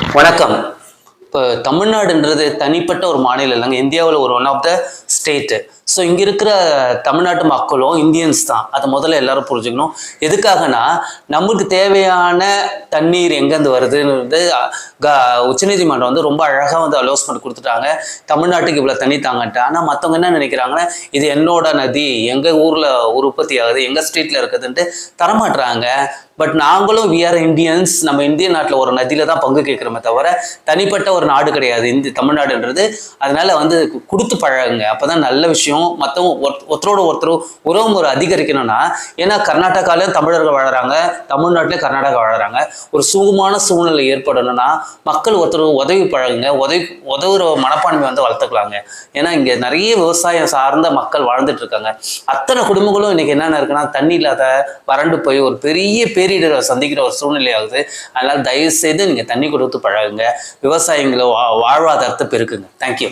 வணக்கம். இப்போ தமிழ்நாடுன்றது தனிப்பட்ட ஒரு மாநிலம் இல்லைங்க, இந்தியாவில் ஒரு one of the state. So இங்கே இருக்கிற தமிழ்நாட்டு மக்களும் இந்தியன்ஸ் தான். அதை முதல்ல எல்லாரும் புரிஞ்சுக்கணும். எதுக்காகனா நம்மளுக்கு தேவையான தண்ணீர் எங்கேருந்து வருதுன்றது உச்சநீதிமன்றம் வந்து ரொம்ப அழகாக வந்து அலோஸ்மெண்ட் கொடுத்துட்டாங்க. தமிழ்நாட்டுக்கு இவ்வளோ தண்ணி தாங்கன்ட்டு. ஆனால் மற்றவங்க என்ன நினைக்கிறாங்கன்னா, இது என்னோட நதி, எங்கள் ஊரில் உற்பத்தி ஆகுது, எங்கள் ஸ்ட்ரீட்டில் இருக்குதுன்ட்டு தரமாட்டுறாங்க. பட் நாங்களும் வி ஆர் இந்தியன்ஸ். நம்ம இந்திய நாட்டில் ஒரு நதியில தான் பங்கு கேட்குறோமே தவிர தனிப்பட்ட ஒரு நாடு கிடையாது தமிழ்நாடுன்றது. அதனால வந்து கொடுத்து பழகுங்க, அப்போதான் நல்ல விஷயம். மற்றவங்க ஒருத்தரோட ஒருத்தர் உறவு முறை அதிகரிக்கணும்னா, ஏன்னா கர்நாடகாலையும் தமிழர்கள் வாழறாங்க, தமிழ்நாட்டிலையும் கர்நாடகா வாழறாங்க. ஒரு சுகமான சூழ்நிலை ஏற்படணும்னா மக்கள் ஒருத்தர் உதவி பழகுங்க, உதவுற மனப்பான்மை வந்து வளர்த்துக்கலாங்க. ஏன்னா இங்கே நிறைய விவசாயம் சார்ந்த மக்கள் வாழ்ந்துட்டு இருக்காங்க. அத்தனை குடும்பங்களும் இன்னைக்கு என்னென்ன இருக்குன்னா, தண்ணி இல்லாத வறண்டு போய் ஒரு பெரிய பேரிடரை சந்திக்கிற ஒரு சூழ்நிலை ஆகுது. அதனால தயவு செய்து நீங்க தண்ணி கொடுத்து பழகுங்க, விவசாயிகளை வாழ்வாதாரத்தை பெருக்குங்க. தேங்க்யூ.